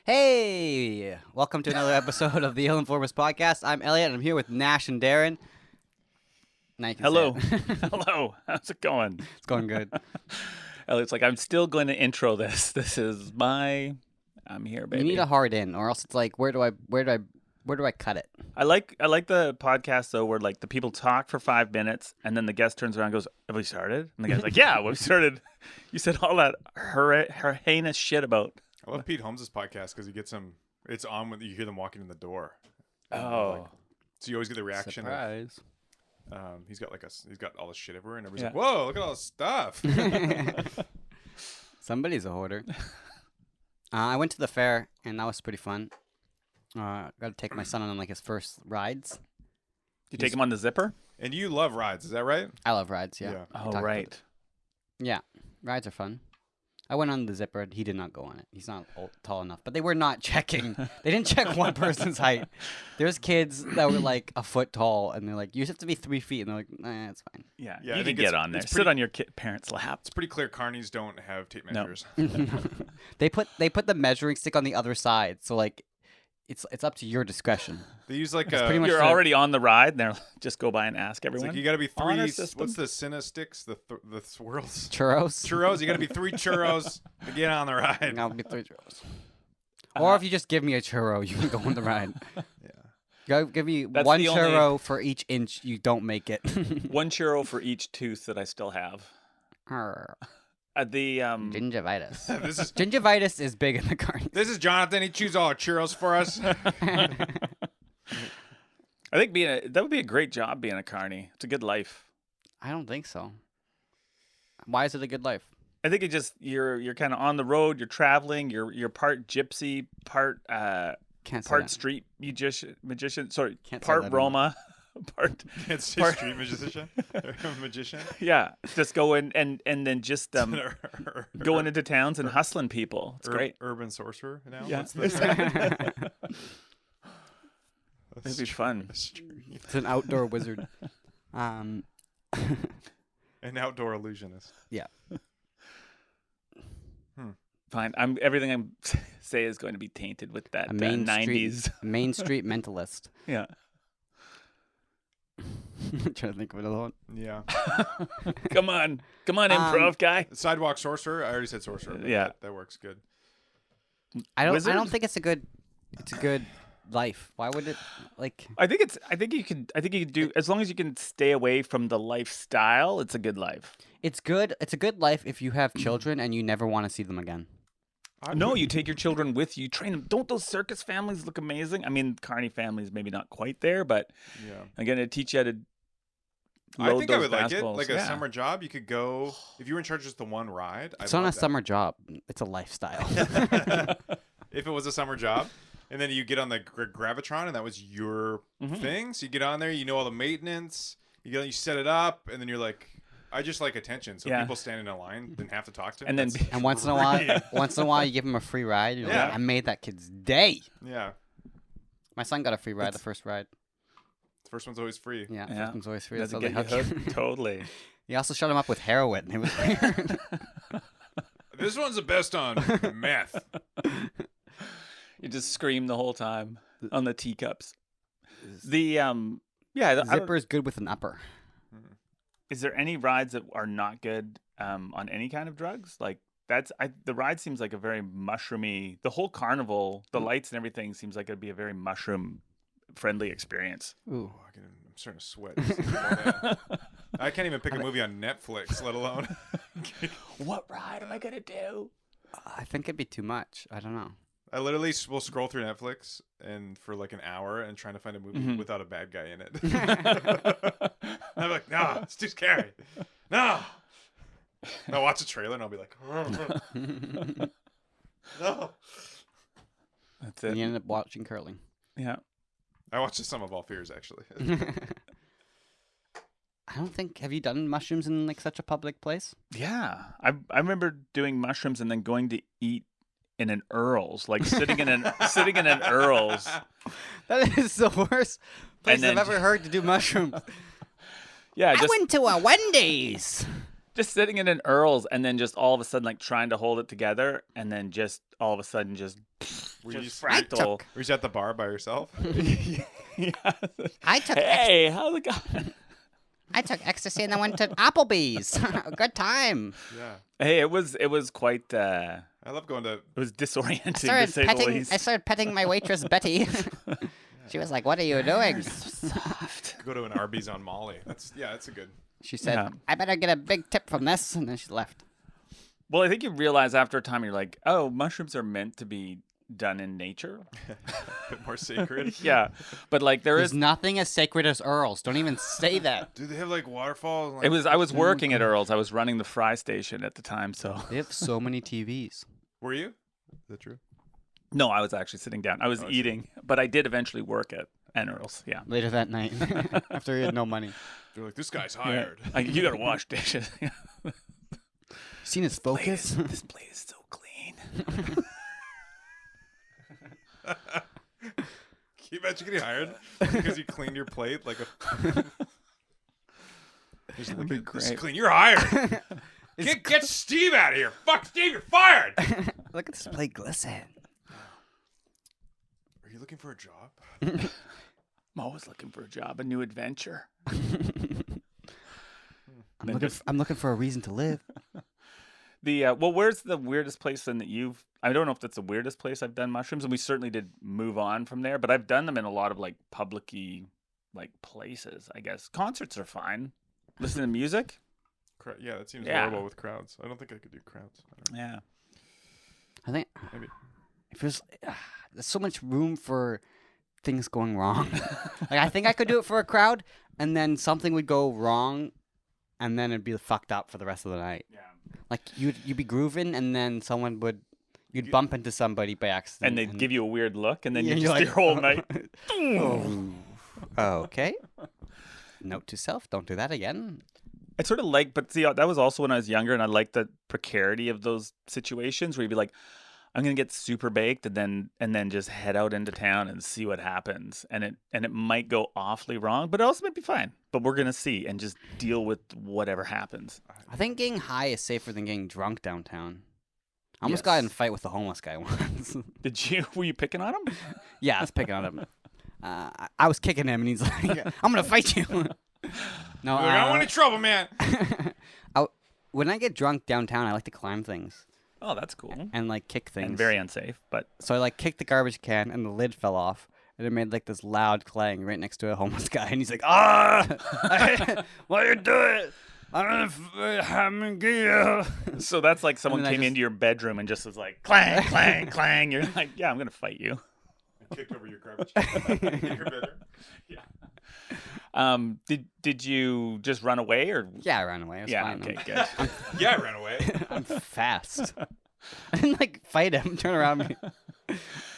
Hey, welcome to another episode of the Ill Informers podcast. I'm Elliot, and I'm here with Nash and Darren. Now you can Hello. say it. Hello. How's it going? It's going good. Elliot's like, I'm still going to intro this. This is I'm here, baby. You need a hard in, or else it's like, where do I cut it? I like the podcast though, where like the people talk for 5 minutes, and then the guest turns around and goes, "Have we started?" And the guy's like, "Yeah, we started." You said all that her heinous shit about. I love Pete Holmes' podcast because he gets them. It's on when you hear them walking in the door. Oh, So you always get the reaction. Surprise. He's got all this shit everywhere, and everybody's like, "Whoa, look at all this stuff." Somebody's a hoarder. I went to the fair, and that was pretty fun. Got to take my son on like his first rides. you take him on the zipper? And you love rides, is that right? I love rides, yeah. Yeah. We Oh, talked about right. it. Yeah, rides are fun. I went on the zipper. He did not go on it. He's not tall enough. But they were not checking. They didn't check one person's height. There's kids that were like a foot tall, and they're like, "You have to be 3 feet," and they're like, "Nah, it's fine." Yeah, Yeah, I you can think get it's- on there. it's Sit pretty- on your parent's lap. It's pretty clear carnies don't have tape No. measures. They put the measuring stick on the other side, so like, it's up to your discretion. They use like That's a. pretty much You're the- already on the ride, and they're just go by and ask It's everyone. like you got to be Honor 3. system. What's the Cinna sticks? The swirls. Churros. Churros. You got to be 3 churros to get on the ride. I'll get 3 churros. Or if you just give me a churro, you can go on the ride. Yeah. Go give me That's one the only- churro for each inch you don't make it. One churro for each tooth that I still have. Arr, The Gingivitis. This is Gingivitis is big in the carny. this is Jonathan. He chews all our churros for us. I think that would be a great job being a carny. It's a good life. I don't think so. Why is it a good life? I think it just you're kind of on the road. You're traveling. You're part gypsy, part Can't say part that. street magician. Sorry, Can't say part that anymore. Roma, part It's Part- a street magician. Magician. yeah. Just go in and then just going into towns and hustling people. It's great. Urban sorcerer now. Yeah. What's the It'd be fun. It's an outdoor wizard. An outdoor illusionist. Yeah. Fine. Everything I say is going to be tainted with that A Main 90s. Main Street mentalist. Yeah. I'm trying to think of another one. Yeah. Come on, improv guy. Sidewalk sorcerer. I already said sorcerer. but Yeah. that works good. I don't Wizard? think it's a good life. Why would it like I think you could do, as long as you can stay away from the lifestyle, it's a good life. it's a good life if you have children and you never want to see them again. No, you take your children with you, train them. Don't those circus families look amazing? I mean, carny families maybe not quite there, but Yeah. again, it teach you how to I load think I those would like it. basketballs. Like a Yeah. summer job, you could go if you were in charge of just the one ride. It's I'd not a love summer job. It's a lifestyle. that. If it was a summer job, and then you get on the gravitron, and that was your Mhm. thing. So you get on there, you know all the maintenance. You set it up, and then you're like, I just like attention. So Yeah. people stand in a line didn't have to talk to. And then That's And once in a while, you give them a free ride. You're Yeah. like, I made that kid's day. yeah, My son got a free ride the first ride. the first one's always free. Yeah, Yeah. first one's always free. doesn't That's how get they you hook you. hooked. Totally. He also shut him up with heroin. It was weird. This one's the best on meth. You just scream the whole time on the teacups. The I don't- Zipper's good with an upper. is there any rides that are not good on any kind of drugs? Like the ride seems like a very mushroomy. The whole carnival, the lights and everything seems like it'd be a very mushroom friendly experience. Ooh. Oh, I'm starting to sweat. just thinking about that. I can't even pick a movie on Netflix, let alone. What ride am I gonna do? I think it'd be too much. I don't know. I literally will scroll through Netflix and for like an hour and trying to find a movie without a bad guy in it. I'm like, no, it's too scary. No. And I'll watch a trailer and I'll be like, no. That's And it. you end up watching curling. Yeah. I watched The Sum of All Fears actually. I don't think. Have you done mushrooms in like such a public place? Yeah. I remember doing mushrooms and then going to eat in an Earl's, like sitting in an Earl's. That is the worst place then- I've ever heard to do mushrooms. Yeah, I just went to a Wendy's. just sitting in an Earl's and then just all of a sudden like trying to hold it together and then just all of a sudden just Were you just just fractal. were you at the bar by yourself? Yeah. I took Hey, how's it going? I took ecstasy and then went to Applebee's. A good time. Yeah. Hey, it was quite. I love going to. It was disorienting to say the least. I started petting my waitress Betty. She was like, "What are you doing?" Go to an Arby's on Molly. That's a good. She said, Yeah. "I better get a big tip from this," and then she left. Well, I think you realize after a time you're like, oh, mushrooms are meant to be done in nature. A bit more sacred. Yeah, but like there There's is. nothing as sacred as Earl's. Don't even say that. Do they have like waterfalls? Like, It was. I was working at Earl's. I was running the fry station at the time. So They have so many TVs. Were you? Is that true? no, I was actually sitting down. I was Oh, I see. eating, but I did eventually work at Earl's. Yeah. Later that night, after he had no money. They're like, this guy's hired. Like, you gotta wash dishes. Seen his focus? This plate is so clean. Can you imagine getting hired because you cleaned your plate like a? That'd be This is great. clean. You're hired. Get Steve out of here. Fuck Steve. You're fired. Look at this plate glisten. Are you looking for a job? I'm always looking for a job, a new adventure. I'm looking for a reason to live. Well, where's the weirdest place then that you've? I don't know if that's the weirdest place I've done mushrooms, and we certainly did move on from there. But I've done them in a lot of like public-y like places. I guess concerts are fine. Listen to music. Yeah, that seems Yeah. horrible with crowds. I don't think I could do crowds. I don't know. Yeah. I think Maybe. it feels there's so much room for things going wrong. Like I think I could do it for a crowd, and then something would go wrong, and then it'd be fucked up for the rest of the night. Yeah. Like you'd be grooving, and then you'd bump into somebody by accident, And they'd give you a weird look, and then you you're just like, your whole night. Okay. Note to self: don't do that again. I sort of like, but see, that was also when I was younger, and I liked the precarity of those situations where you'd be like, I'm gonna get super baked, and then just head out into town and see what happens, and it might go awfully wrong, but it also might be fine. But we're gonna see and just deal with whatever happens. I think getting high is safer than getting drunk downtown. I almost got in a fight with the homeless guy once. Were you picking on him? Yeah, I was picking on him. I was kicking him, and he's like, "I'm gonna fight you." No, You're like, I don't want any trouble, man. when I get drunk downtown, I like to climb things Oh, that's cool. and like kick things. And very unsafe, but So I like kicked the garbage can, and the lid fell off, and it made like this loud clang right next to a homeless guy, and he's like, "Ah, what you doing? I'm gonna so that's like someone then I came just- into your bedroom and just was like clang, clang, clang. You're like, yeah, I'm gonna fight you. I kicked over your garbage can. Your bedroom. Did you just run away or? Yeah, I ran away. It was Yeah. fine. Okay. Good. Yeah, I ran away. I'm fast. I didn't like fight him. Turn around me.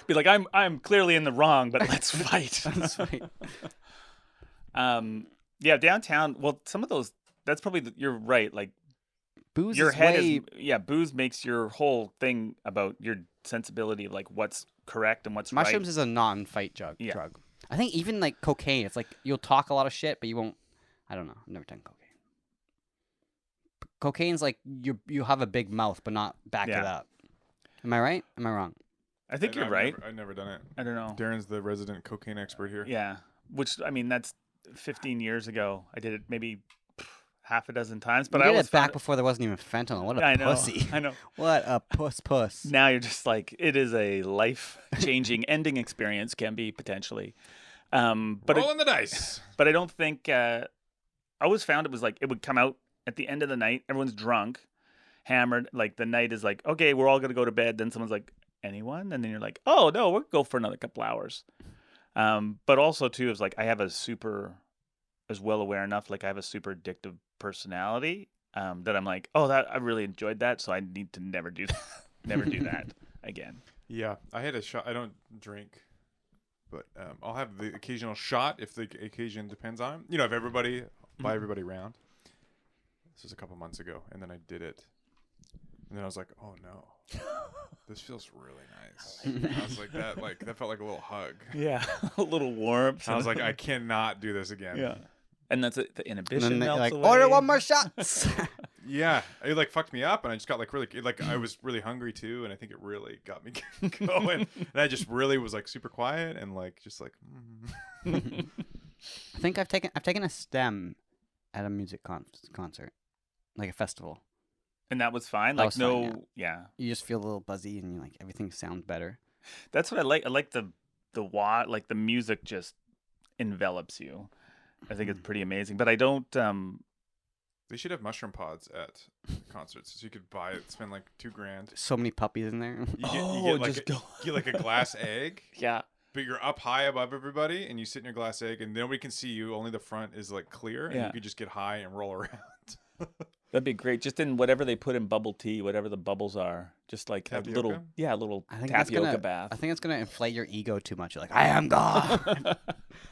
Be like, I'm clearly in the wrong, but let's fight. That's right. Yeah, downtown. Well, some of those. That's probably. You're right. Like Booze your is head way... is. Yeah, booze makes your whole thing about your sensibility of like what's correct and what's Mushrooms right. is a non-fight drug. Yeah. I think even like cocaine, it's like you'll talk a lot of shit, but you won't. I don't know. I've never done cocaine. Cocaine's like you have a big mouth, but not back Yeah. it up. Am I right? Am I wrong? I think you're right. I've never done it. I don't know. Darren's the resident cocaine expert here. Yeah, which I mean that's 15 years ago. I did it maybe half a dozen times, but We I did always it back found before there wasn't even fentanyl. What a I know. pussy! I know. What a puss. Now you're just like it is a life-changing ending experience can be potentially. But Rolling the dice. but I don't think I always found it was like it would come out at the end of the night. Everyone's drunk, hammered. Like the night is like, okay, we're all gonna go to bed. Then someone's like, anyone? And then you're like, oh no, we'll go for another couple hours. But also too is like I have as well aware enough. Like I have a super addictive personality that I'm like, oh, that I really enjoyed that, so I need to never do that, never do that again. Yeah, I had a shot. I don't drink, but I'll have the occasional shot if the occasion depends on. You know, if everybody buy everybody round. This was a couple months ago, and then I did it, and then I was like, oh no, this feels really nice. I was like that felt like a little hug. Yeah, a little warmth. I was like, I cannot do this again. yeah, and that's it. The And inhibition then they're melts like, away. order one more shot. Yeah, it like fucked me up, and I just got like really like I was really hungry too, and I think it really got me going. And I just really was like super quiet and like just like. I think I've taken a stem at a music concert, like a festival. And that was fine. That Like was fine, no, yeah. You just feel a little buzzy and you like everything sounds better. That's what I like. I like the like the music just envelops you. I think it's pretty amazing. But I don't. They should have mushroom pods at concerts, so you could buy it, spend like $2,000. So many puppies in there. You get like a glass egg. Yeah. But you're up high above everybody, and you sit in your glass egg, and nobody can see you. Only the front is like clear, and you could just get high and roll around. That'd be great. Just in whatever they put in bubble tea, whatever the bubbles are, just like a Tapioca? little I think tapioca bath. I think it's gonna inflate your ego too much. You're like, I am God.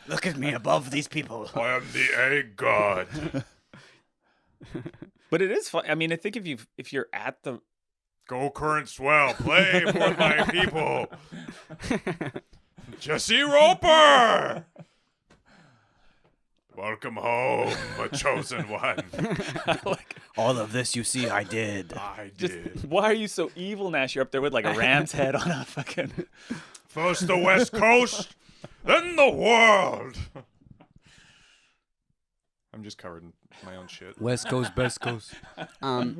Look at me above these people. I am the egg god. But it is fun. I mean, I think if you're at the Go current swell, play for my people. Jesse Roper. Welcome home, my chosen one. like, All of this you see, I did. I just, did. why are you so evil, Nash? You're up there with like a ram's head on a fucking. First the West Coast, then the world. I'm just covered in my own shit. West Coast, best coast. I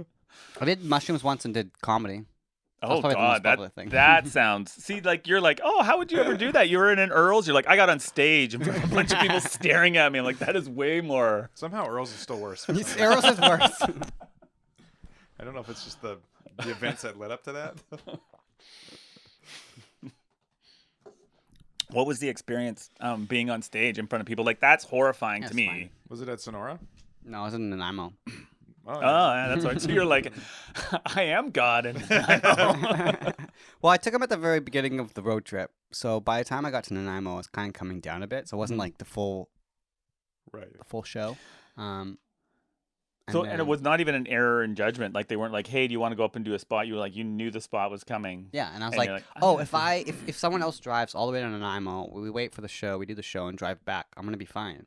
did mushrooms once and did comedy. Oh probably the most God, popular thing. that sounds. See, like you're like, oh, how would you ever do that? You were in an Earl's. You're like, I got on stage and a bunch of people staring at me. I'm like, that is way more. Somehow Earl's is still worse. Earl's is worse. I don't know if it's just the events that led up to that. What was the experience being on stage in front of people? Like that's horrifying to me. fine. Was it at Sonora? No, I was in Nanaimo. Oh, Oh, yeah, that's right. So you're like, I am God, and Well, I took him at the very beginning of the road trip. So by the time I got to Nanaimo, I was kind of coming down a bit. So it wasn't like the full show. and then- it was not even an error in judgment. Like they weren't like, hey, do you want to go up and do a spot? You were like, you knew the spot was coming. Yeah, and I was And like, you're like, oh, if someone else drives all the way to Nanaimo, we wait for the show, we do the show, and drive back, I'm gonna be fine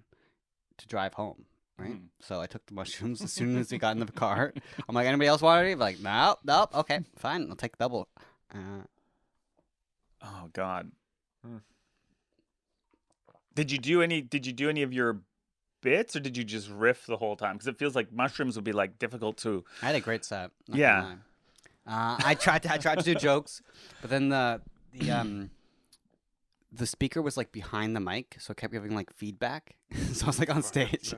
to drive home, right? Mm. So I took the mushrooms as soon as we got in the car. I'm like, anybody else want any? Like, nope, okay, fine, I'll take double. Oh God. Hmm. Did you do any of your bits, or did you just riff the whole time? Because it feels like mushrooms would be like difficult to. I had a great set. not Yeah. gonna lie. I tried to do jokes, but then the speaker was like behind the mic, so it kept giving like feedback. So I was like on stage.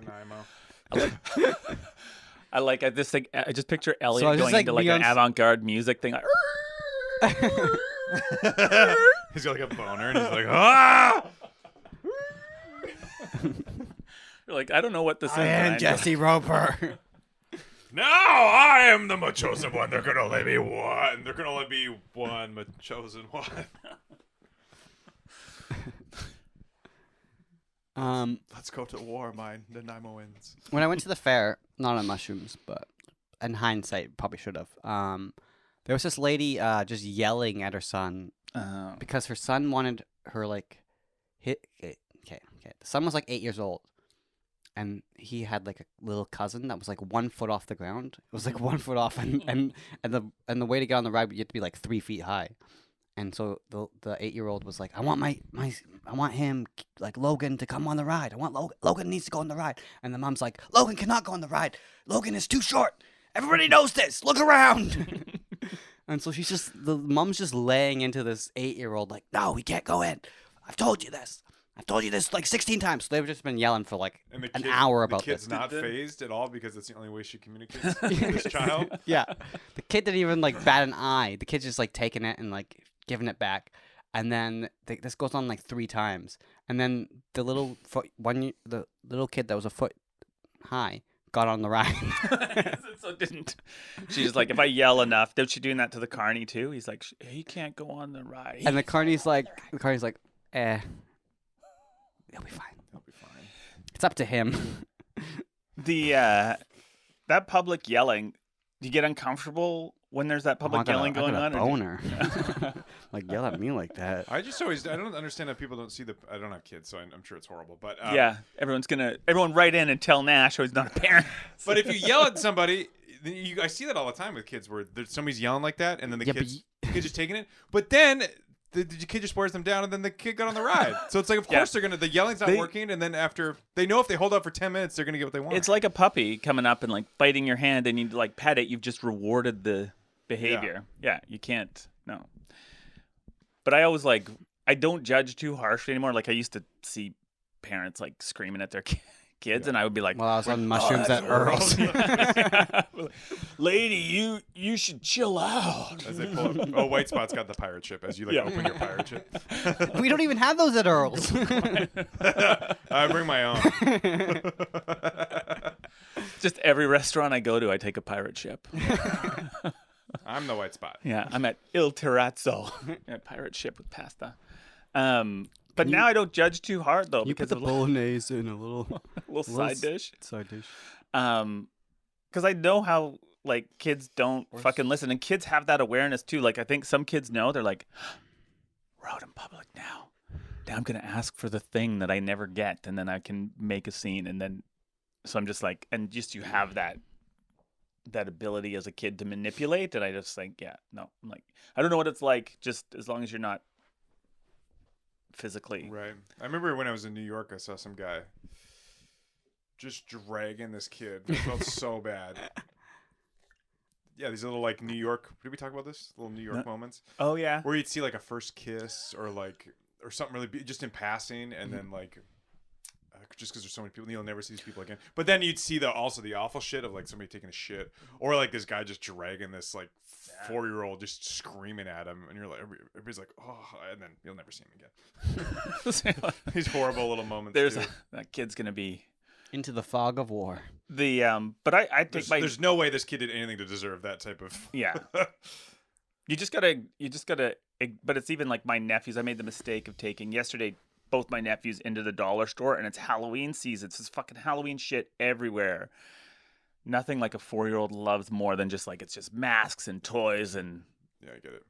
I just think I just picture Elliot I was going just, like, into like an Beyonce- avant-garde music thing. Like, He's got like a boner, and he's like, ah! you're like, I don't know what this is. I am but Jesse Roper. Now I am the chosen one. There can only be one. There can only be one chosen one. Let's go to war, my Nanaimoans. When I went to the fair, not on mushrooms, but in hindsight, probably should have. There was this lady just yelling at her son because her son wanted her like hit. Okay. The son was like 8 years old, and he had like a little cousin that was like 1 foot off the ground. It was like 1 foot off, and the way to get on the ride, you have to be like 3 feet high. And so the 8-year-old was like, I want him, like Logan, to come on the ride. I want Logan needs to go on the ride. And the mom's like, Logan cannot go on the ride. Logan is too short. Everybody knows this. Look around. And so the mom's just laying into this 8-year-old like, no, he can't go in. I've told you this. I've told you this like 16 times. So they've just been yelling for like an hour about the kid's this. not phased at all because that's the only way she communicates with this child. Yeah. The kid didn't even like bat an eye. The kid's just like taking it and like giving it back. And then this goes on like 3 times. And then the little the little kid that was a foot high got on the ride. So didn't she's just like, if I yell enough, was she doing that to the carny too? He's like, he can't go on the ride. And the carny's like, he'll be fine. He'll be fine. It's up to him. That public yelling, do you get uncomfortable when there's that public yelling going on? I got a boner. Like, yell at me like that. I don't understand how people don't see I don't have kids, so I'm sure it's horrible. But Yeah, everyone write in and tell Nash, who is not a parent. But if you yell at somebody, I see that all the time with kids where somebody's yelling like that, and then the Yeah, but kid's just taking it. But then the kid just wears them down, and then the kid got on the ride. So it's like, of course the yelling's not working, and then after they know if they hold out for 10 minutes, they're gonna get what they want. It's like a puppy coming up and like biting your hand, and you like pet it. You've just rewarded the behavior. Yeah, you can't. No. But I always I don't judge too harshly anymore. Like I used to see parents like screaming at their kids, and I would be like, well, I was on mushrooms at Earl's. Lady, you should chill out. As they pull up, White Spot's got the pirate ship. As you open your pirate ship. We don't even have those at Earl's. I bring my own. Just every restaurant I go to, I take a pirate ship. I'm the White Spot. Yeah, I'm at Il Terrazzo, a pirate ship with pasta. But now I don't judge too hard though. You because put the bolognese in a little side dish. Side dish. Because I know how kids don't fucking listen, and kids have that awareness too. Like I think some kids know, they're like, we're out in public now. Now I'm gonna ask for the thing that I never get, and then I can make a scene, and then so I'm just like, and just you have that ability as a kid to manipulate, and I just think, I'm like, I don't know what it's like, just as long as you're not physically. Right. I remember when I was in New York, I saw some guy just dragging this kid. It felt so bad. Yeah, these little New York. Did we talk about this? Little New York moments. Oh yeah. Where you'd see a first kiss or something really just in passing, and then just because there's so many people, you'll never see these people again. But then you'd see the awful shit of somebody taking a shit, or this guy just dragging this 4-year-old just screaming at him, and you're like, everybody's like, oh, and then you'll never see him again. These horrible little moments. That kid's gonna be into the fog of war. But I take there's no way this kid did anything to deserve that type of. Yeah. You just gotta. But it's even my nephews. I made the mistake of taking yesterday both my nephews into the dollar store, and it's Halloween season. It's this fucking Halloween shit everywhere. Nothing like a 4-year-old loves more than just it's just masks and toys and. Yeah, I get it.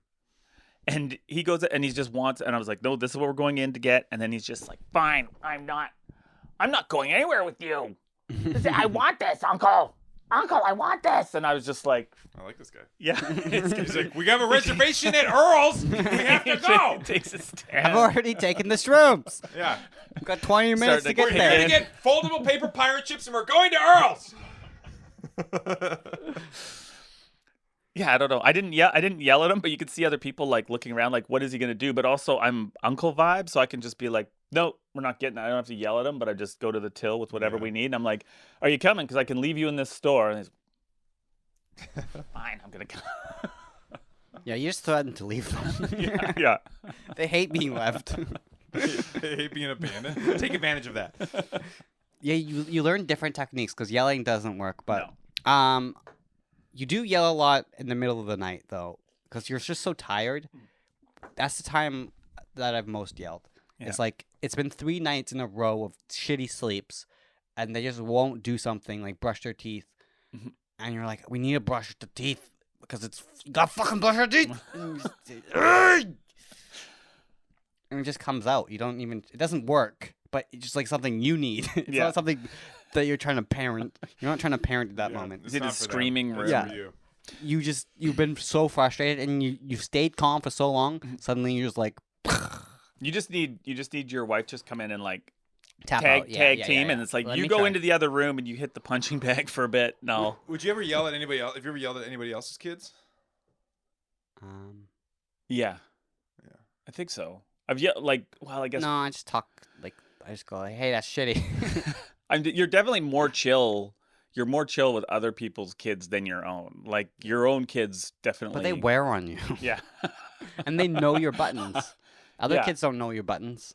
And he goes and he just wants, and I was like, no, this is what we're going in to get. And then he's just like, fine, I'm not going anywhere with you. I want this, Uncle. Uncle, I want this. And I was just like, I like this guy. Yeah. He's like, we have a reservation at Earl's. We have to go. Takes a stand. I've already taken the shrooms. Yeah. We've got 20 minutes to get We're there. here to get foldable paper pirate chips, and we're going to Earl's. Yeah, I don't know. I didn't yell at him, but you could see other people looking around, what is he gonna do? But also, I'm uncle vibe, so I can just be like, no, we're not getting it. I don't have to yell at him, but I just go to the till with whatever we need. And I'm like, are you coming? Because I can leave you in this store. And he's, fine, I'm gonna come. Yeah, you just threatened to leave them. Yeah. They hate being left. They hate being abandoned. Take advantage of that. Yeah, you learn different techniques because yelling doesn't work. But No. You do yell a lot in the middle of the night, though, because you're just so tired. That's the time that I've most yelled. Yeah. It's it's been 3 nights in a row of shitty sleeps, and they just won't do something like brush their teeth. Mm-hmm. And you're like, we need to brush the teeth because you gotta fucking brush your teeth. And it just comes out. It doesn't work, but it's just something you need. It's not something that you're trying to parent. You're not trying to parent at that moment. Is it a screaming room? Yeah. You've been so frustrated, and you've stayed calm for so long. Suddenly you're just like. You just need your wife just come in and tag team, and it's you go into the other room and you hit the punching bag for a bit. No. Would you ever yell at anybody else? Have you ever yelled at anybody else's kids? Yeah. I think so. I've yelled I guess. No, I just talk I just go hey, that's shitty. You're definitely more chill. You're more chill with other people's kids than your own. Your own kids definitely. But they wear on you. Yeah. And they know your buttons. Other kids don't know your buttons.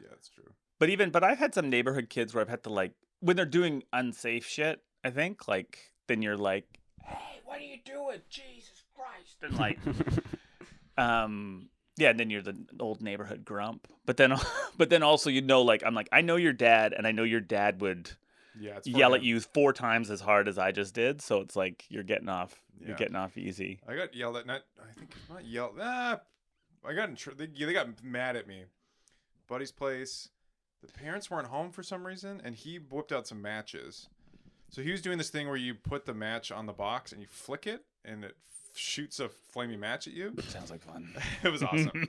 Yeah, that's true. But I've had some neighborhood kids where I've had to when they're doing unsafe shit, I think, then you're like, hey, what are you doing? Jesus Christ. And yeah, and then you're the old neighborhood grump. But then also I'm like, I know your dad, and I know your dad would yell at you 4 times as hard as I just did. So it's you're getting off. You're getting off easy. I got yelled at. Not yelled. I got in trouble. They got mad at me. Buddy's place. The parents weren't home for some reason, and he whipped out some matches. So he was doing this thing where you put the match on the box and you flick it and it shoots a flaming match at you. Sounds like fun. It was awesome.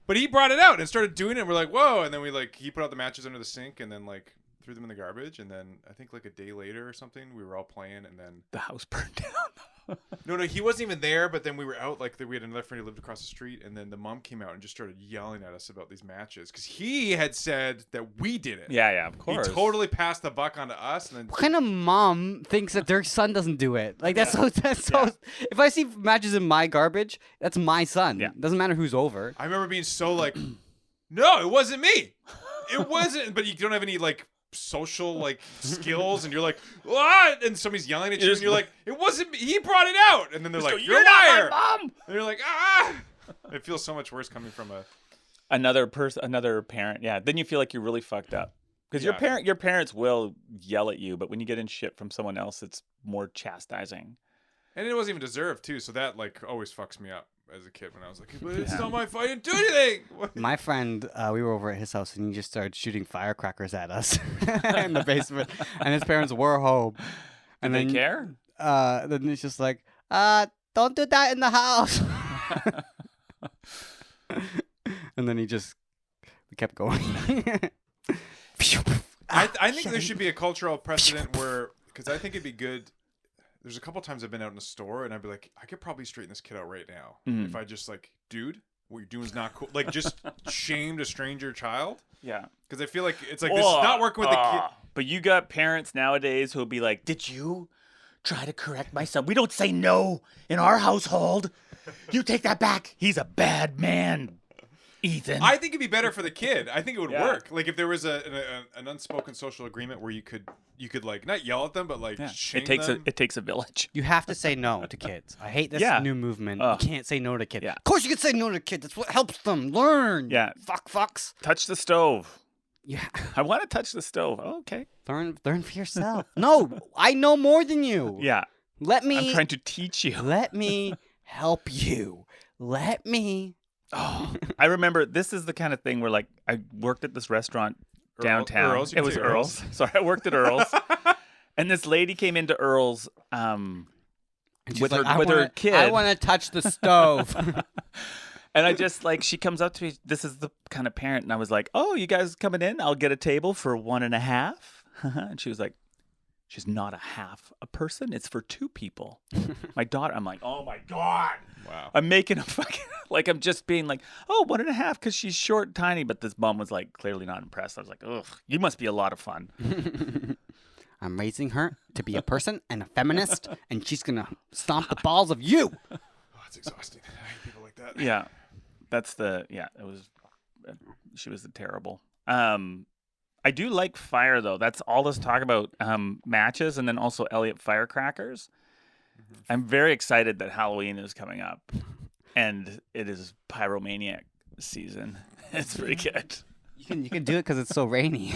But he brought it out and started doing it. And we're like, whoa. And then he put out the matches under the sink and then like threw them in the garbage. And then I think like a day later or something, we were all playing and then The house burned down. No, he wasn't even there. But then we were out, like we had another friend who lived across the street, and then the mom came out and just started yelling at us about these matches because he had said that we did it. Yeah, of course. He totally passed the buck onto us, and then What kind of mom thinks that their son doesn't do it? Like that's so. If I see matches in my garbage, that's my son. Yeah. Doesn't matter who's over. I remember being so like, no, it wasn't me. It wasn't. But you don't have any like social like skills, and you're like, what? And somebody's yelling at you, and you're like, it wasn't me. He brought it out, and then they're like, you're a liar, mom. and you're like, ah. It feels so much worse coming from Another parent. Yeah. Then you feel like you're really fucked up because your parents will yell at you, but when you get in shit from someone else, it's more chastising. And it wasn't even deserved too. So that like always fucks me up as a kid when I was like, but it's not my fault. I didn't do anything. My friend, we were over at his house and he just started shooting firecrackers at us in the basement, and his parents were home. And Did then they care? Then it's just like, don't do that in the house. And then we kept going. I think there should be a cultural precedent where, because I think it'd be good. There's a couple times I've been out in a store and I'd be like, I could probably straighten this kid out right now if I just like, dude, what you're doing is not cool. Like just shamed a stranger child. Yeah. Because I feel like it's like this is not working with the kid. But you got parents nowadays who'll be like, did you try to correct my son? We don't say no in our household. You take that back. He's a bad man, Ethan. I think it'd be better for the kid. I think it would Yeah. work. Like if there was an unspoken social agreement where you could like not yell at them, but like shame them. It takes a village. You have to say no to kids. I hate this new movement. You can't say no to kids. Yeah. Of course you can say no to kids. That's what helps them learn. Yeah. Fucks. Touch the stove. Yeah. I want to touch the stove. Oh, okay. Learn for yourself. No, I know more than you. Yeah. Let me. I'm trying to teach you. Let me help you. Let me. Oh, I remember this is the kind of thing where like I worked at this restaurant downtown. Earl's, it was Earl's. Sorry, I worked at Earl's. And this lady came into Earl's with her kid. I want to touch the stove. And I just like, she comes up to me, this is the kind of parent. And I was like, oh, you guys coming in? I'll get a table for 1.5. And she was like, she's not a half a person. It's for 2 people. My daughter, I'm like, oh my God. Wow. I'm making a fucking, like, I'm just being like, oh, 1.5 because she's short and tiny. But this mom was like clearly not impressed. I was like, ugh, you must be a lot of fun. I'm raising her to be a person and a feminist, and she's going to stomp the balls of you. Oh, it's exhausting. I hate people like that. Yeah. It was, she was terrible. I do like fire though. That's all this talk about matches and then also Elliott firecrackers. Mm-hmm. I'm very excited that Halloween is coming up and it is pyromaniac season. It's pretty good. You can do it because it's so rainy.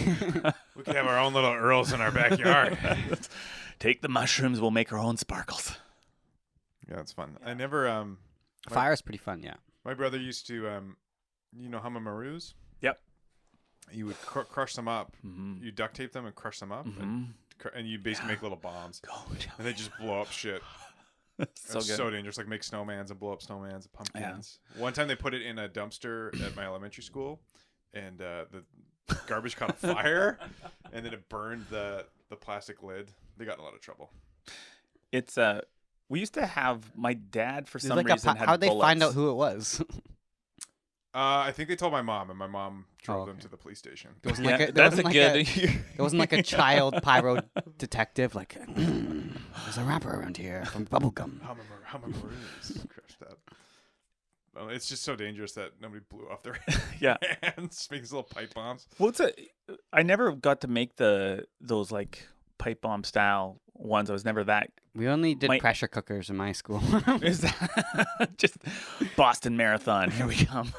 We could have our own little Earls in our backyard. Take the mushrooms. We'll make our own sparkles. Yeah, that's fun. I never. Fire's pretty fun, yeah. My brother used to, Hamamarus? Yep. You would crush them up. Mm-hmm. You duct tape them and crush them up. Mm-hmm. And you basically make little bombs. And they just blow up shit. So it's good. so dangerous. Like make snowmans and blow up snowmans and pumpkins. Yeah. One time they put it in a dumpster at my elementary school. And the garbage caught on fire. And then it burned the plastic lid. They got in a lot of trouble. It's we used to have my dad for some like reason had how'd they bullets. find out who it was? I think they told my mom, and my mom drove them to the police station. It wasn't it wasn't like a child pyro detective. Like, there's a rapper around here from Bubblegum. Hamamarus crushed up. Well, it's just so dangerous that nobody blew off their hands, making these little pipe bombs. Well, I never got to make those like pipe bomb style ones. I was never that. We only did pressure cookers in my school. Is that just Boston Marathon? Here we come.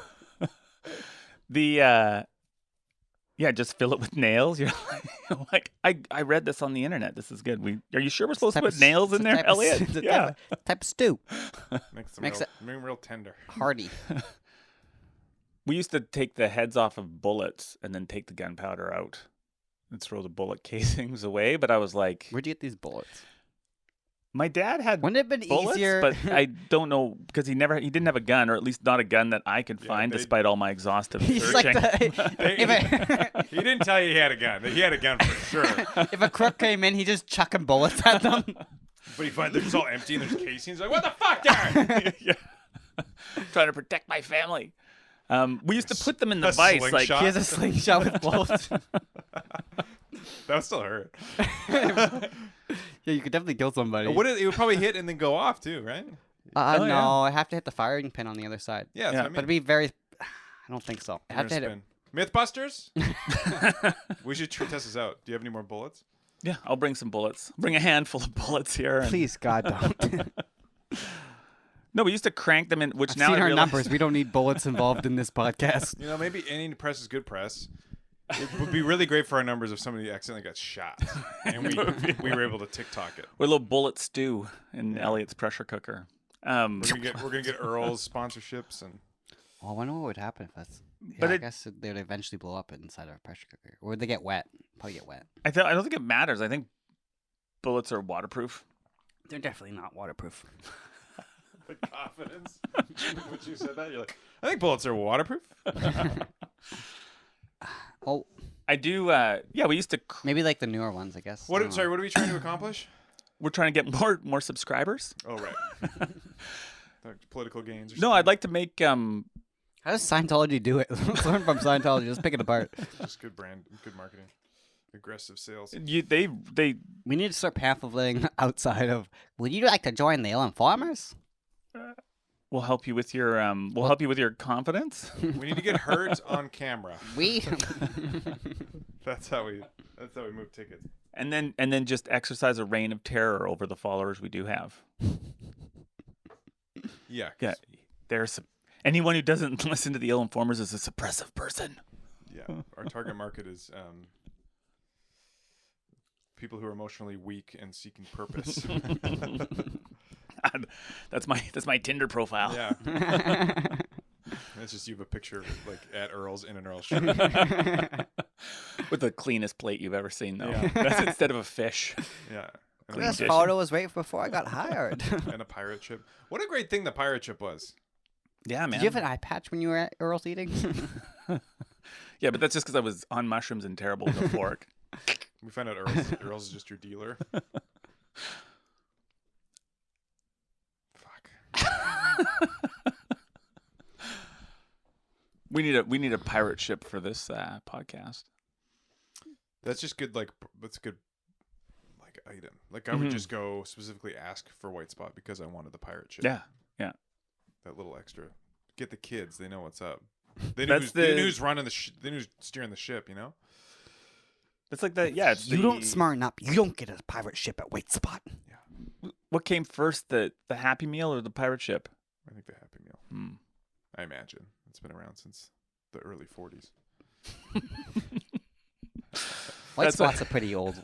Just fill it with nails. You're like, I read this on the internet. This is good. Are you sure we're supposed to put nails in there, Elliot? Type of stew. Makes it real tender. Hearty. We used to take the heads off of bullets and then take the gunpowder out and throw the bullet casings away. But I was like, Where'd you get these bullets? my dad had Wouldn't it have been bullets, easier? but I don't know because he didn't have a gun, or at least not a gun that I could find, despite all my exhaustive He's like searching. He didn't tell you he had a gun. He had a gun for sure. if a crook came in, he just chucking bullets at them. But he finds they're just all empty and there's casings. Like, what the fuck, Darren? Yeah. Trying to protect my family. We used to put them in the A vise. Like, slingshot? He has a slingshot with bullets. That would still hurt. Yeah, you could definitely kill somebody. It would probably hit and then go off too, right? No, yeah. I have to hit the firing pin on the other side. Yeah, that's Yeah. what I mean. But it'd be very. I don't think so. I have to hit it. Spin. Mythbusters? We should test this out. Do you have any more bullets? yeah, I'll bring some bullets. Bring a handful of bullets here. and- Please, God, don't. No, we used to crank them in, which I've now seen I our realize. numbers. We don't need bullets involved in this podcast. You know, maybe any press is good press. It would be really great for our numbers if somebody accidentally got shot and we were able to TikTok it. We're a little bullet stew in Elliot's pressure cooker. We're gonna get Earl's sponsorships and Oh, I wonder what would happen if that's. Yeah, But I it- guess they would eventually blow up inside our pressure cooker, or would they get wet? Probably get wet. I don't think it matters. I think bullets are waterproof. They're definitely not waterproof. the confidence. When you said that, you're like, I think bullets are waterproof. Oh, I do. Yeah, we used to. maybe like the newer ones, I guess. I don't know. Sorry, what are we trying to accomplish? We're trying to get more subscribers. Oh, right. Political gains. Or No, I'd like to make. How does Scientology do it? Let's learn from Scientology. Just pick it apart. just good brand, good marketing, aggressive sales. They We need to start pamphleting outside of. Would you like to join the Ill Informers? will help you with your help you with your confidence. We need to get herds on camera. We. That's how we move tickets. And then just exercise a reign of terror over the followers we do have. Yeah. Yeah, there's anyone who doesn't listen to the Ill Informers is a suppressive person. Yeah. Our target market is people who are emotionally weak and seeking purpose. That's my Tinder profile. Yeah. That's just you have a picture like at Earl's in an Earl shirt. With the cleanest plate you've ever seen, though. Yeah. That's instead of a fish. Yeah. And, Clean a, This dish. photo was right before I got hired. and a pirate ship. What a great thing the pirate ship was. Yeah, man. Did you have an eye patch when you were at Earl's eating? Yeah, but that's just because I was on mushrooms and terrible with a fork. We found out Earl's is just your dealer. Fuck. We need a pirate ship for this podcast. That's just good. That's a good item. Like I would just go specifically ask for White Spot because I wanted the pirate ship. Yeah, yeah. That little extra. Get the kids. They know what's up. They know who's running they know who's steering the ship. You know. It's like the yeah. It's You don't smarten up. You don't get a pirate ship at White Spot. What came first, the Happy Meal or the pirate ship? I think the Happy Meal. Hmm. I imagine it's been around since the early 40s. White Spot's a pretty old.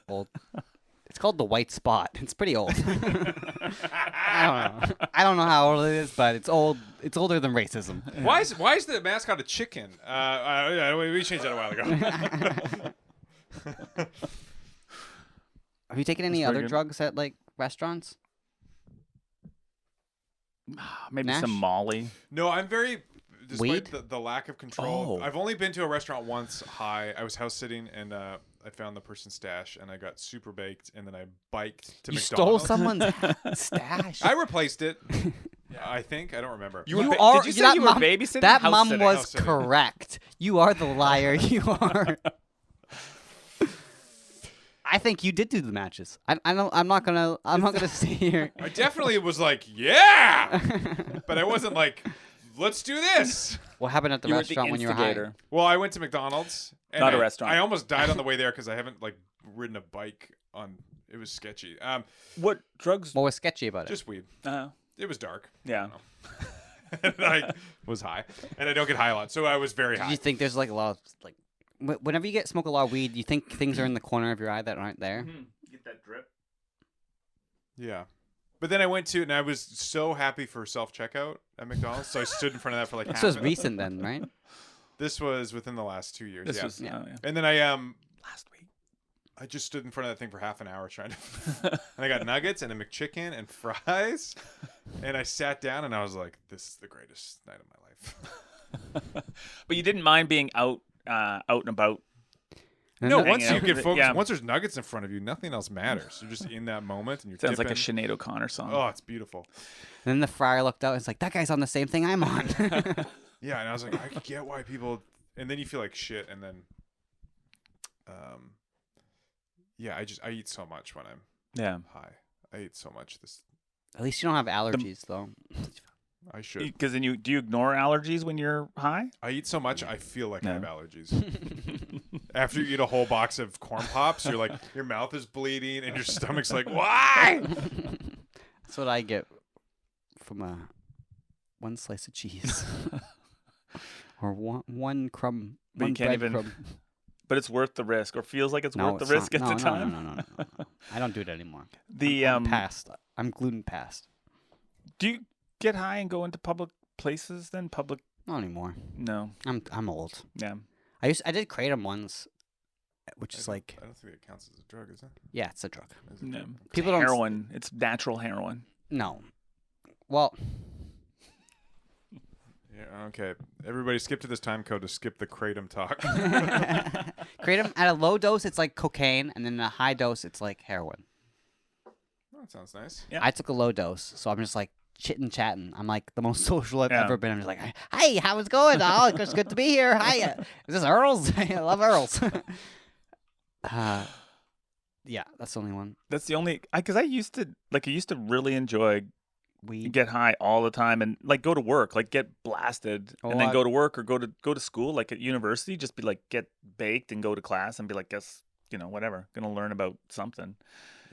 It's called the White Spot. It's pretty old. I don't know. I don't know how old it is, but it's old. It's older than racism. Why is the mascot a chicken? We changed that a while ago. Have you taken any That's other pretty good. drugs at like restaurants? Maybe Nash? some Molly. No, I'm very. Despite Weed? the lack of control, Oh. I've only been to a restaurant once high. I was house sitting and I found the person's stash and I got super baked and then I biked to You stole McDonald's. someone's stash. I replaced it. I think I don't remember. You were are. did you say that you were mom, babysitting? That House mom sitting. was House sitting. correct. You are the liar. You are. I think you did do the matches. I don't. I'm not gonna sit here. I definitely was like, yeah, but I wasn't like, let's do this. What happened at the You were restaurant the when you were high? instigator. Well, I went to McDonald's. And Not a restaurant. I almost died on the way there because I haven't ridden a bike on. It was sketchy. What drugs? What was sketchy about it? Just weed. It was dark. Yeah. And I was high, and I don't get high a lot, so I was very Do high. you think there's like a lot of whenever you smoke a lot of weed, you think things are in the corner of your eye that aren't there? Get that drip. Yeah. But then I went to, and I was so happy for self-checkout at McDonald's, so I stood in front of that for like This half was an hour. recent then, right? This was within the last 2 years, This yeah. was Yeah. yeah. And then I Last week. I just stood in front of that thing for half an hour trying to. And I got nuggets and a McChicken and fries, and I sat down and I was like, "This is the greatest night of my life." But you didn't mind being out and about. No, hanging once you out. get focused, Yeah. once there's nuggets in front of you, nothing else matters. You're just in that moment and you're Sounds like a tipping. Sinead O'Connor song. Oh, it's beautiful. And then the friar looked out and was like, that guy's on the same thing I'm on. Yeah, and I was like, I get why people. And then you feel like shit, and then, yeah, I eat so much when I'm Yeah. high. I eat so much. At least you don't have allergies, though. I should. Because then do you ignore allergies when you're high? I eat so much, I feel like I No. have allergies. After you eat a whole box of corn pops, you're like, your mouth is bleeding and your stomach's like, why? That's what I get from one slice of cheese. Or one crumb, But you one can't bread even- crumb. But it's worth the risk, or feels like it's No, worth the it's risk not. at the time. No. I don't do it anymore. The I'm past. I'm gluten past. Do you get high and go into public places then? Public? Not anymore. No. I'm old. Yeah. I did kratom once, which is like, I don't think it counts as a drug, is it? yeah, it's a drug. Is it? No. People don't- Heroin. It's natural heroin. No. Well, Yeah, okay. Everybody skip to this time code to skip the kratom talk. kratom at a low dose it's like cocaine, and then at a high dose it's like heroin. Oh, that sounds nice. Yeah. I took a low dose, so I'm just like chitting chatting. I'm like the most social I've Yeah. ever been. I'm just like, hey, how's it going? Oh, it's good to be here. Hi, is this Earl's? I love Earl's. Yeah, that's the only one. That's the only because I used to really enjoy Weed. get high all the time and like go to work, like get blasted Oh, and then I- go to work or go to school, like at university, just be like get baked and go to class and be like, guess whatever, gonna learn about something.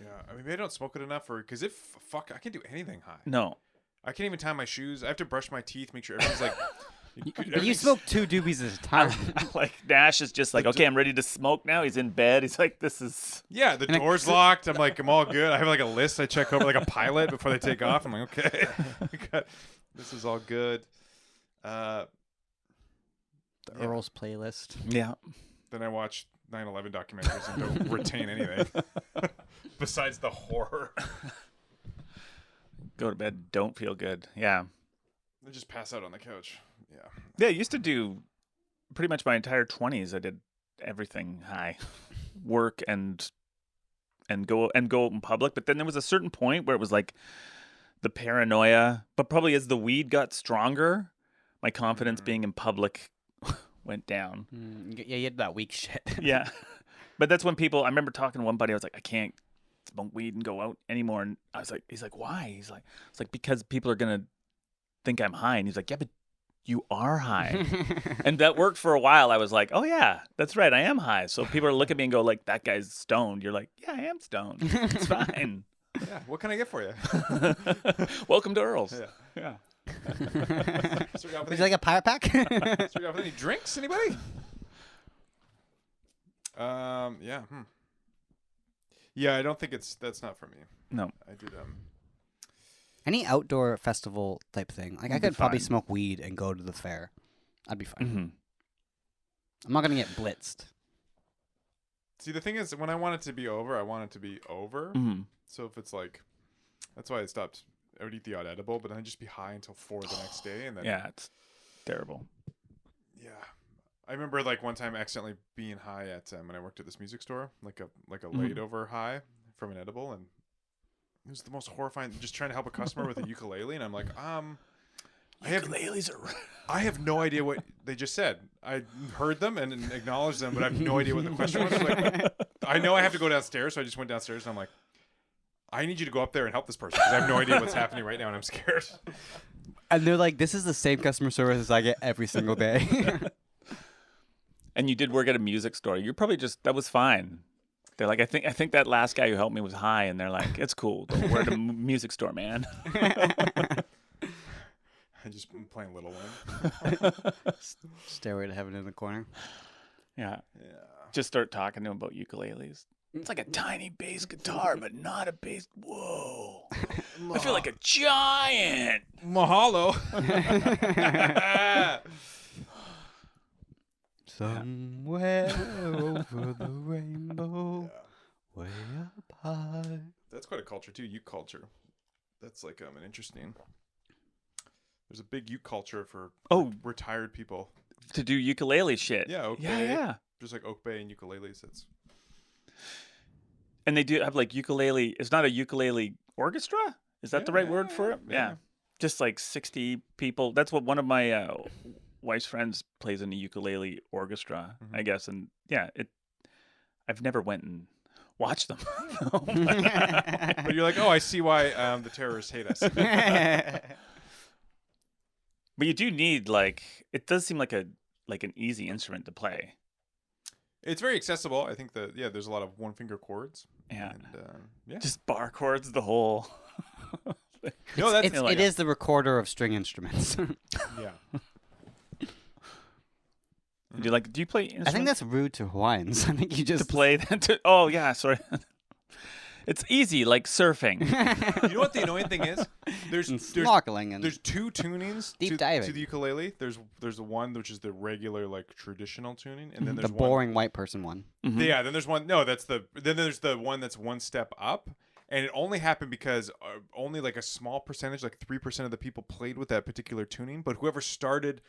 Yeah, I mean, maybe I don't smoke it enough, or because fuck, I can't do anything high. No, I can't even tie my shoes. I have to brush my teeth, make sure everything's like. But you everything's- smoke 2 doobies at a time. like Nash is just like, okay, I'm ready to smoke now. He's in bed. He's like, this is Yeah, the And door's locked. I'm like, I'm all good. I have like a list I check over like a pilot before they take off. I'm like, okay, this is all good. The Yeah. Earl's playlist. yeah. Then I watch 9/11 documentaries and don't retain anything besides the horror. Go to bed, don't feel good. Yeah. I just pass out on the couch. Yeah. Yeah, I used to do pretty much my entire 20s. I did everything high, work and go out in public. But then there was a certain point where it was like the paranoia. But probably as the weed got stronger, my confidence being in public went down. Yeah, you had that weak shit. Yeah, but that's when people. I remember talking to one buddy. I was like, I can't smoke weed and go out anymore. And I was like, he's like, why? He's like, it's like because people are gonna think I'm high. And he's like, yeah, but you are high. And that worked for a while. I was like, oh yeah, that's right, I am high. So people are looking at me and go like, that guy's stoned. You're like, yeah, I am stoned. It's fine. Yeah. What can I get for you? Welcome to Earl's. Yeah. Yeah. Would you like a pirate pack? Start off with any drinks? Anybody? Yeah. Yeah, I don't think that's not for me. No. I did Any outdoor festival type thing. Like I You'd be could probably fine. smoke weed and go to the fair. I'd be fine. Mm-hmm. I'm not gonna get blitzed. See, the thing is, when I want it to be over, I want it to be over. Mm-hmm. So if it's like, that's why I stopped. I would eat the odd edible, but then I'd just be high until 4 the next day, and then Yeah, it's terrible. yeah. I remember like one time accidentally being high at when I worked at this music store, like a Mhm. laid over high from an edible, and it was the most horrifying. Just trying to help a customer with a ukulele, and I'm like, Ukuleles are. I have no idea what they just said. I heard them and acknowledged them, but I have no idea what the question was. Like, I know I have to go downstairs, so I just went downstairs, and I'm like, I need you to go up there and help this person because I have no idea what's happening right now, and I'm scared. And they're like, this is the same customer service as I get every single day. And you did work at a music store. You're probably that was fine. They're like, I think that last guy who helped me was high, and they're like, it's cool. Don't work at a music store, man. I just been playing Little Wayne. Stairway to Heaven in the corner. Yeah. Yeah. Just start talking to him about ukuleles. It's like a tiny bass guitar, but not a bass. Whoa. I feel like a giant. Mahalo. Somewhere over the rainbow. Way up high. That's quite a culture too. Uke culture. That's like an interesting. There's a big uke culture for retired people. To do ukulele shit. Yeah, Oak yeah, Bay. yeah. Just like Oak Bay and ukuleles. That's. And they do have like ukulele. It's not a ukulele orchestra. Is that the right word for it? Yeah. Just like 60 people. That's what one of my wife's friends plays in a ukulele orchestra, I guess. And yeah, I've never went and watched them. But you're like, oh, I see why the terrorists hate us. But you do need it does seem like an easy instrument to play. It's very accessible. I think there's a lot of one finger chords. Yeah. And, Just bar chords the whole. No, It is the recorder of string instruments. Yeah. Do you play instruments? I think that's rude to Hawaiians. I think you just to play that. Oh yeah, sorry. It's easy, like surfing. You know what the annoying thing is? There's snorkeling and there's two tunings deep to diving. the ukulele. There's the one which is the regular traditional tuning, and then there's the boring white person one. Mm-hmm. Yeah, then there's one. No, then there's the one that's one step up, and it only happened because only like a small percentage, like 3% of the people played with that particular tuning. But whoever started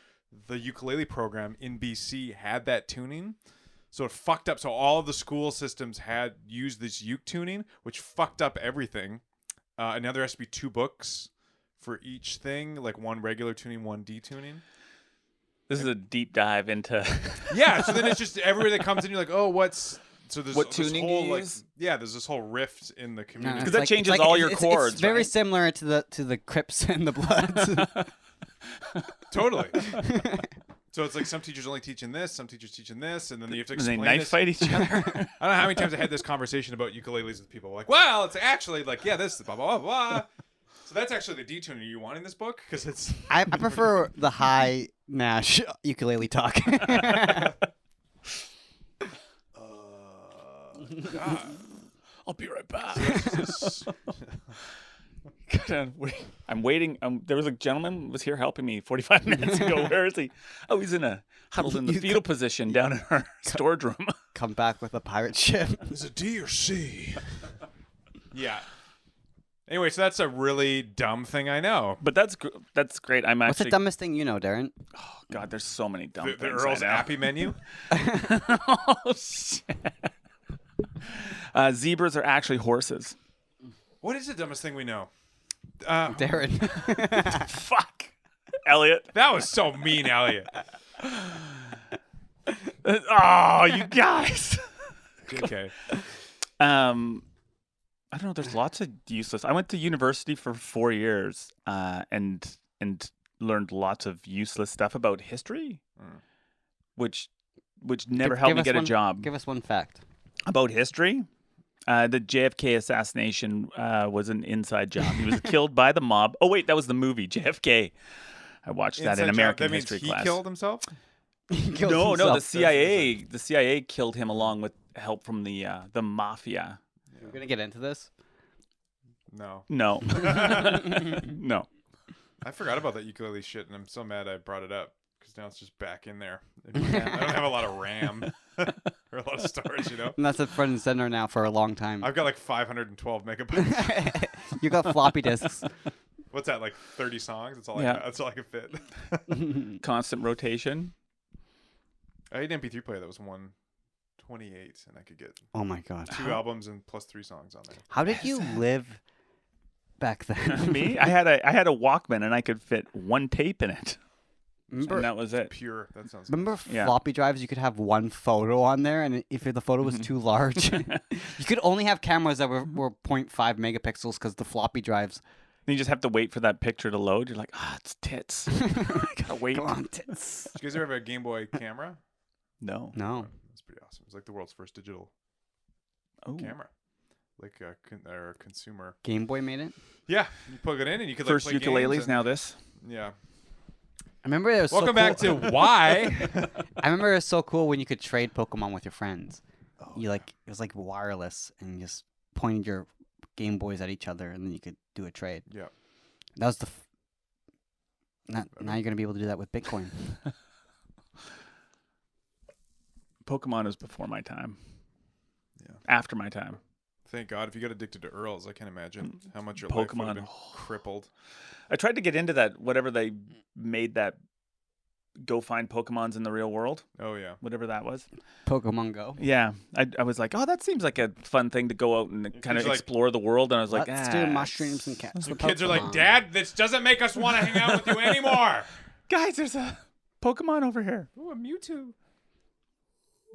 the ukulele program in BC had that tuning. So it fucked up. So all of the school systems had used this uke tuning, which fucked up everything. And now there has to be 2 books for each thing, like one regular tuning, one detuning. This is a deep dive into. Yeah. So then it's just everywhere that comes in, you're like, oh, what's so there's what this tuning whole do you use? there's this whole rift in the community. Because that changes all your chords. It's very right? similar to the Crips and the Bloods. Totally. So it's like some teachers only teaching this, some teachers teaching this, and then you have to And explain they knife this. fight each other. I don't know how many times I had this conversation about ukuleles with people. Like, well, it's actually like, yeah, this blah blah blah. So that's actually the detuning. Are you wanting this book? Because it's. I prefer the high Nash ukulele talk. God. I'll be right back. I'm waiting. There was a gentleman was here helping me 45 minutes ago. Where is he? Oh, he's huddled in the fetal position down in our storage room. Come back with a pirate ship. Is it D or C? Yeah. Anyway, so that's a really dumb thing I know. But that's great. I'm What's actually. the dumbest thing you know, Darren? Oh God, there's so many dumb The things. Earl's I know. Appy menu. Oh shit. Zebras are actually horses. What is the dumbest thing we know? Darren. Fuck, Elliot. That was so mean, Elliot. Oh, you guys. Okay. I don't know. There's lots of useless. I went to university for 4 years, and learned lots of useless stuff about history, which never helped me get a job. Give us one fact About history. The JFK assassination was an inside job. He was killed by the mob. Oh wait, that was the movie JFK. I watched that in American history he class. killed himself? No, the CIA killed him along with help from the mafia. We're gonna get into this. No. No. No. I forgot about that ukulele shit, and I'm so mad I brought it up because now it's just back in there. I don't have a lot of RAM or a lot of storage, you know? And that's at front and center now for a long time. I've got like 512 megabytes. You got floppy disks. What's that, like 30 songs? That's all Yeah. that's all I can fit. Constant rotation. I had an MP3 player that was 128, and I could get Oh my god. 2 albums and plus 3 songs on there. How did you live back then? Me? I had a Walkman and I could fit one tape in it. Remember, And that was it. Pure. That sounds. remember Yeah. floppy drives? You could have one photo on there, and if the photo was too large, you could only have cameras that were 0.5 megapixels because the floppy drives. Then you just have to wait for that picture to load. You're like, it's tits. I gotta wait. Come on, tits. Did you guys ever have a Game Boy camera? No. No. That's pretty awesome. It was like the world's first digital Oh. camera, like a consumer. Game Boy made it. Yeah, you plug it in and you could First like play ukuleles, games and- now this. Yeah. I remember it was Welcome so back cool. to why. I remember it was so cool when you could trade Pokemon with your friends. You it was like wireless, and you just pointed your Game Boys at each other, and then you could do a trade. Yeah. That was the. Now you're gonna be able to do that with Bitcoin. Pokemon is before my time. Yeah. After my time. Thank God. If you got addicted to Earls, I can't imagine how much your life would have been crippled. I tried to get into that, whatever they made that go find Pokemons in the real world, Oh, yeah. whatever that was. Pokemon Go. Yeah. I was like, oh, that seems like a fun thing to go out and kind of like, explore the world. And I was like, Let's do mushrooms and cats. Your kids are like, Dad, this doesn't make us want to hang out with you anymore. guys, there's a Pokemon over here. Ooh, a Mewtwo.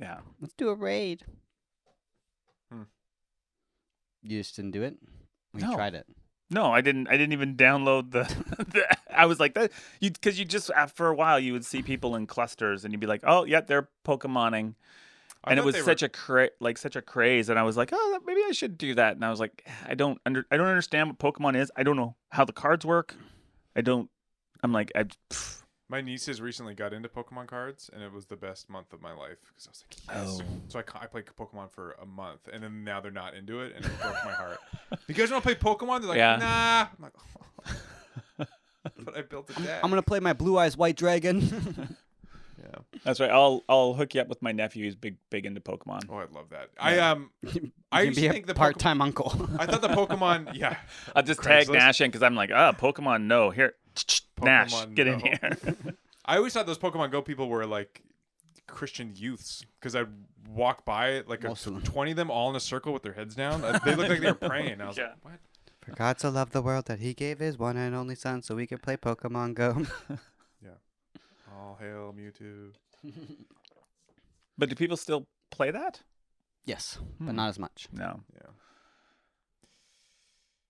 Yeah. Let's do a raid. Hmm. You just didn't do it? We No. tried it. No, I didn't even download the I was like that because you just after a while you would see people in clusters and you'd be like, "Oh, yeah, they're Pokemoning." And it was such a craze and I was like, "Oh, maybe I should do that." And I was like, I don't understand what Pokemon is. I don't know how the cards work. My nieces recently got into Pokemon cards, and it was the best month of my life because I was like, yes. Oh. So I played Pokemon for a month, and then now they're not into it, and it broke my heart. You guys want to play Pokemon? They're like, Yeah. nah. I'm like, oh. But I built a deck. I'm going to play my Blue Eyes White Dragon. Yeah. That's right. I'll hook you up with my nephew who's big into Pokemon. Oh, I'd love that. Yeah. I You used can be to a think the part-time uncle. I thought the Pokemon, yeah. I'll just tag Craigslist? Nash in because I'm like, Pokemon, no. Here, Nash, Pokemon, get in no. here. I always thought those Pokemon Go people were like Christian youths because I'd walk by like Most of them. 20 of them all in a circle with their heads down. They looked like they were praying. I was Yeah. like, what? For God so loved the world that he gave his one and only son so we could play Pokemon Go. All hail Mewtwo. But do people still play that? Yes, but not as much. No. Yeah.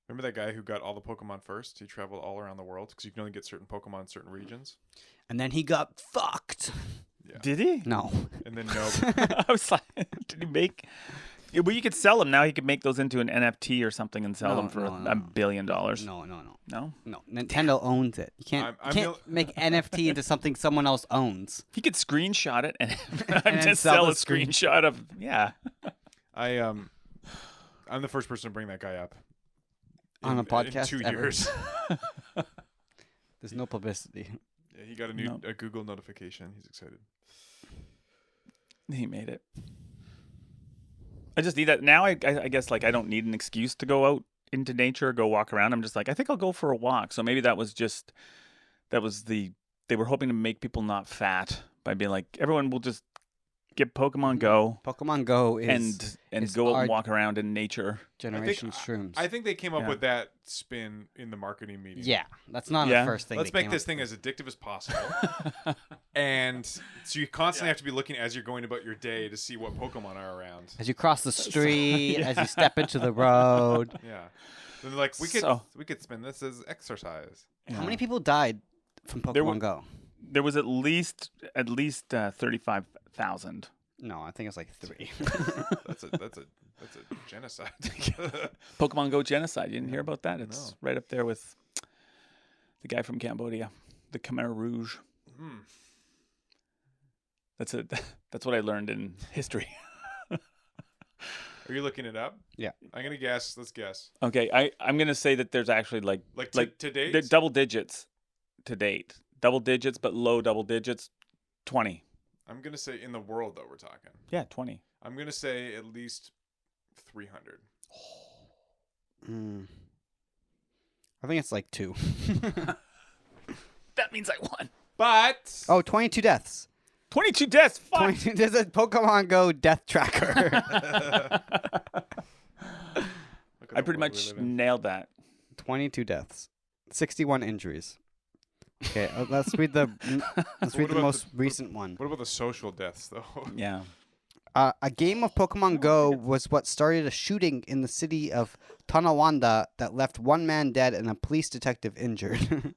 Remember that guy who got all the Pokemon first? He traveled all around the world because you can only get certain Pokemon in certain regions. And then he got fucked. Yeah. Did he? No. And then no. I was like, did he make? Yeah, well, you could sell them now. He could make those into an NFT or something and sell No, them for no, no. $1 billion. No. No? Nintendo owns it. You can't, I'm can't make NFT into something someone else owns. He could screenshot it and, then just sell sell the a screenshot of I'm the first person to bring that guy up. On a podcast in 2 ever. years. There's no publicity. Yeah, he got a Google notification. He's excited. He made it. I just need that now. I guess like I don't need an excuse to go out into nature, go walk around. I'm just like I think I'll go for a walk. So maybe they were hoping to make people not fat by being like everyone will just get Pokemon Go Pokemon Go is and go out our and walk around in nature. Generation Shrooms. I think they came up Yeah. with that spin in the marketing meeting. yeah, that's not Yeah. the first thing. Let's they make came this up thing as addictive as possible. And so you constantly have to be looking as you're going about your day to see what Pokemon are around. as you cross the street, as you step into the road. Yeah. Then they're like, we could spin this as exercise. How many people died from There Pokemon were- Go? There was at least 35,000. No, I think it's like 3. That's a genocide. Pokemon Go genocide. You didn't hear about that? It's No. right up there with the guy from Cambodia, the Khmer Rouge. Hmm. That's what I learned in history. Are you looking it up? Yeah. I'm gonna guess. Let's guess. Okay, I'm gonna say that there's actually like To date. they're double digits to date. Double digits, but low double digits. 20. I'm gonna say in the world though we're talking. Yeah, 20. I'm gonna say at least 300. I think it's like 2. That means I won. But 22 deaths. 22 deaths. Fuck. 22, there's a Pokemon Go death tracker. Look at I the pretty world we much live in. nailed that. 22 deaths. 61 injuries. Okay, let's read the What the about most recent one. What about the social deaths though? Yeah. A game of Pokemon Go was what started a shooting in the city of Tonawanda that left one man dead and a police detective injured.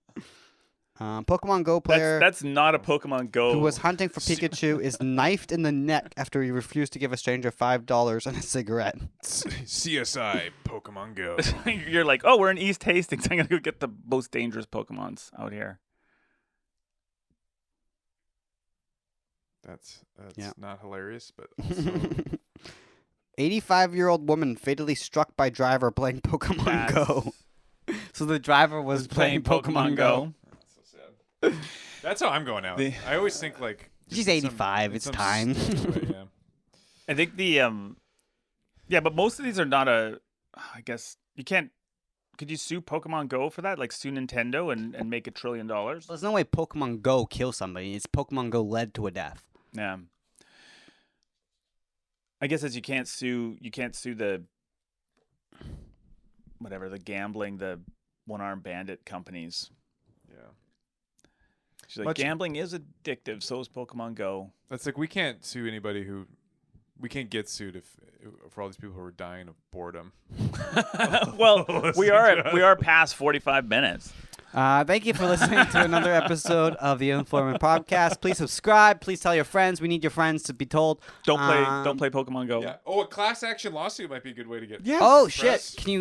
Pokemon Go player That's not a Pokemon Go. who was hunting for Pikachu is knifed in the neck after he refused to give a stranger $5 and a cigarette. CSI Pokemon Go. You're like, oh, we're in East Hastings. I'm gonna go get the most dangerous Pokemons out here. That's Yeah. not hilarious, but also 85-year-old woman fatally struck by driver playing Pokemon Go. So the driver was playing Pokemon Go. that's so sad. That's how I'm going out. I always think like She's just in 85. in It's some time. stupid way, yeah. I think the Yeah, but most of these are not a. I guess you can't. Could you sue Pokemon Go for that? Like sue Nintendo and make $1 trillion? There's no way Pokemon Go kills somebody. It's Pokemon Go led to a death. Yeah. I guess as you can't sue the whatever, the gambling, the one-armed bandit companies. Yeah. She's like, gambling is addictive, so is Pokemon Go. That's like we can't sue anybody who we can't get sued if for all these people who are dying of boredom. Well, we are past 45 minutes. Thank you for listening to another episode of the Informant Podcast. Please subscribe. Please tell your friends. We need your friends to be told. Don't play Pokemon Go. Yeah. Oh, a class action lawsuit might be a good way to get. Yes. Oh press. shit! Can you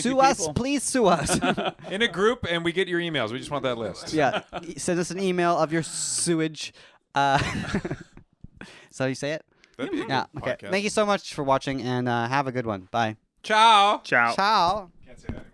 sue us? people. Please sue us. In a group, and we get your emails. We just want that list. Yeah, send us an email of your sewage. So you say it? That'd be a Yeah. good Okay. podcast. Thank you so much for watching, and have a good one. Bye. Ciao. Ciao. Ciao. Can't say that anymore.